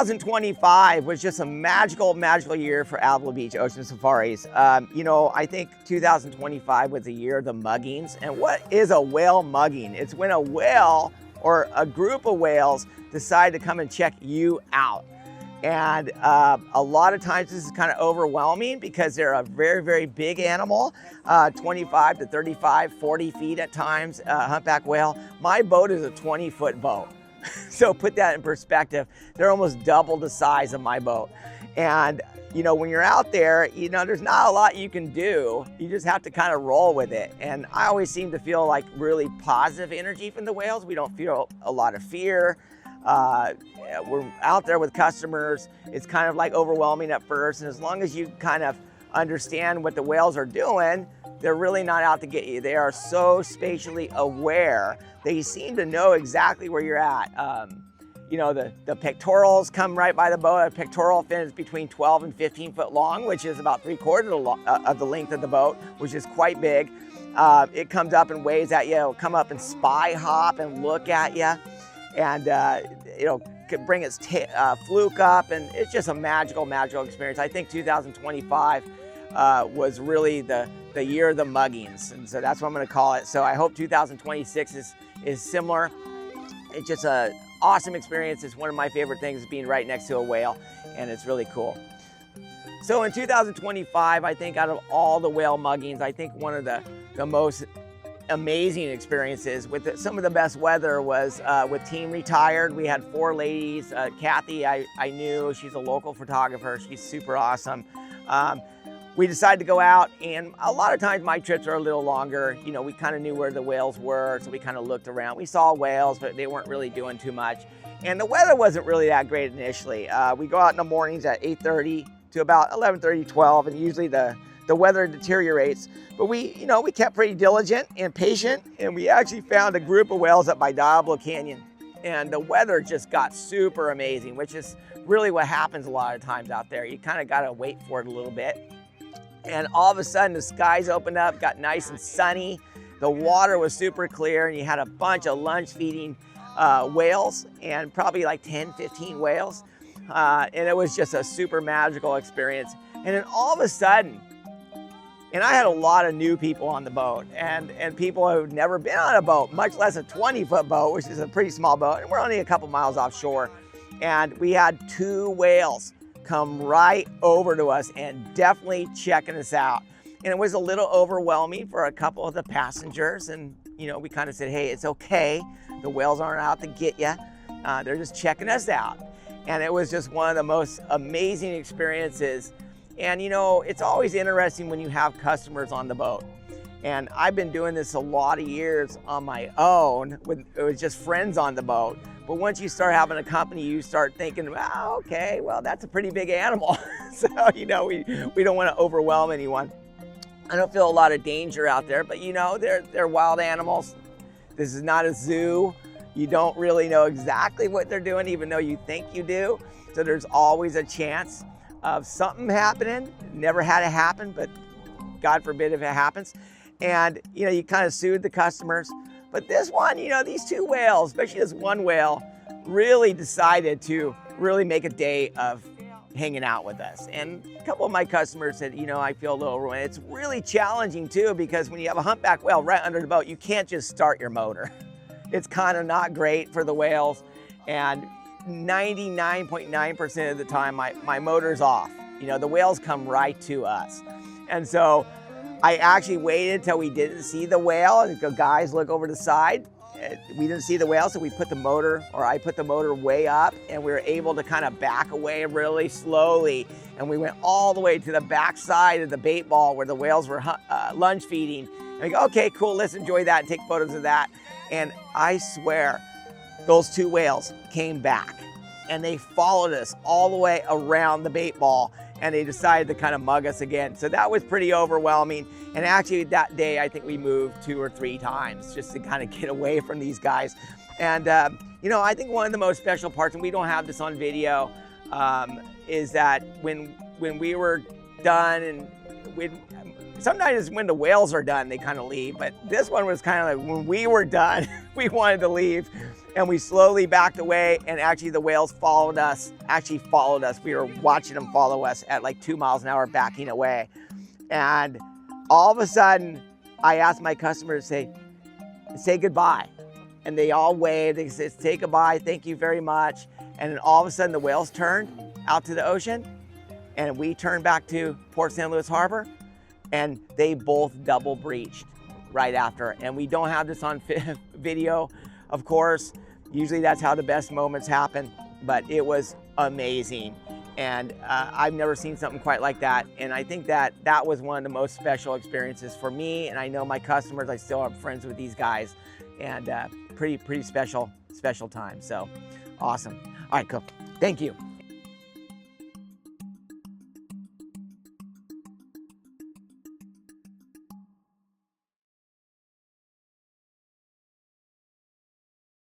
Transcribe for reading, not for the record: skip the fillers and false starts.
2025 was just a magical year for Avila Beach Ocean Safaris. You know, I think 2025 was the year of the muggings. And what is a whale mugging? It's when a whale or a group of whales decide to come and check you out. And a lot of times this is kind of overwhelming because they're a very big animal, 25 to 35, 40 feet at times, humpback whale. My boat is a 20-foot boat. So put that in perspective, they're almost double the size of my boat. And you know, when you're out there, you know, there's not a lot you can do. You just have to kind of roll with it. And I always seem to feel like really positive energy from the whales. We don't feel a lot of fear. We're out there with customers. It's kind of like overwhelming at first. And as long as you kind of understand what the whales are doing, they're really not out to get you. They are so spatially aware. They seem to know exactly where you're at. You know, the pectorals come right by the boat. A pectoral fin is between 12 and 15 foot long, which is about 3/4 of the length of the boat, which is quite big. It comes up and waves at you. It'll come up and spy hop and look at you. And it'll bring its fluke up, and it's just a magical experience. I think 2025 was really the year of the muggings, and so that's what I'm going to call it. So I hope 2026 is similar. It's just an awesome experience. It's one of my favorite things, being right next to a whale, and it's really cool. So in 2025, I think out of all the whale muggings, I think one of the most amazing experiences with some of the best weather was with Team Retired. We had 4 ladies. Kathy, I knew, she's a local photographer. She's super awesome. We decided to go out, and a lot of times my trips are a little longer. You know, we kind of knew where the whales were, so we kind of looked around. We saw whales, but they weren't really doing too much. And the weather wasn't really that great initially. We go out in the mornings at 8:30 to about 11:30, 12, and usually the weather deteriorates. But we kept pretty diligent and patient, and we actually found a group of whales up by Diablo Canyon. And the weather just got super amazing, which is really what happens a lot of times out there. You kind of got to wait for it a little bit. And all of a sudden the skies opened up, got nice and sunny. The water was super clear, and you had a bunch of lunge feeding whales, and probably like 10, 15 whales. And it was just a super magical experience. And then all of a sudden, and I had a lot of new people on the boat, and people who've never been on a boat, much less a 20-foot boat, which is a pretty small boat, and we're only a couple miles offshore. And we had 2 whales come right over to us and definitely checking us out. And it was a little overwhelming for a couple of the passengers. And, you know, we kind of said, hey, it's okay. The whales aren't out to get you. They're just checking us out. And it was just one of the most amazing experiences. And, you know, it's always interesting when you have customers on the boat. And I've been doing this a lot of years on my own with just friends on the boat. But once you start having a company, you start thinking, well, okay, well, that's a pretty big animal. So, you know, we don't want to overwhelm anyone. I don't feel a lot of danger out there, but you know, they're wild animals. This is not a zoo. You don't really know exactly what they're doing, even though you think you do. So there's always a chance of something happening. Never had it happen, but God forbid if it happens. And, you know, you kind of soothe the customers. But this one, you know, these 2 whales, especially this one whale, really decided to really make a day of hanging out with us. And a couple of my customers said, you know, I feel a little ruined. It's really challenging too, because when you have a humpback whale right under the boat, you can't just start your motor. It's kind of not great for the whales. And 99.9% of the time, my motor's off. You know, the whales come right to us. And so I actually waited till we didn't see the whale and go, guys, look over the side. We didn't see the whale, so we put the motor, or I put the motor way up, and we were able to kind of back away really slowly. And we went all the way to the back side of the bait ball where the whales were lunge feeding. And we go, okay, cool, let's enjoy that and take photos of that. And I swear, those 2 whales came back, and they followed us all the way around the bait ball, and they decided to kind of mug us again. So that was pretty overwhelming. And actually that day, I think we moved 2 or 3 times just to kind of get away from these guys. And, you know, I think one of the most special parts, and we don't have this on video, is that when we were done and sometimes when the whales are done, they kind of leave, but this one was kind of like when we were done, we wanted to leave, and we slowly backed away, and actually the whales followed us. We were watching them follow us at like 2 miles an hour backing away. And all of a sudden, I asked my customer to say goodbye. And they all waved, they said, say goodbye, thank you very much. And then all of a sudden the whales turned out to the ocean, and we turned back to Port St. Louis Harbor, and they both double breached right after. And we don't have this on video, of course. Usually that's how the best moments happen, but it was amazing. And I've never seen something quite like that. And I think that was one of the most special experiences for me. And I know my customers, I still have friends with these guys, and pretty special time. So awesome. All right, cool. Thank you.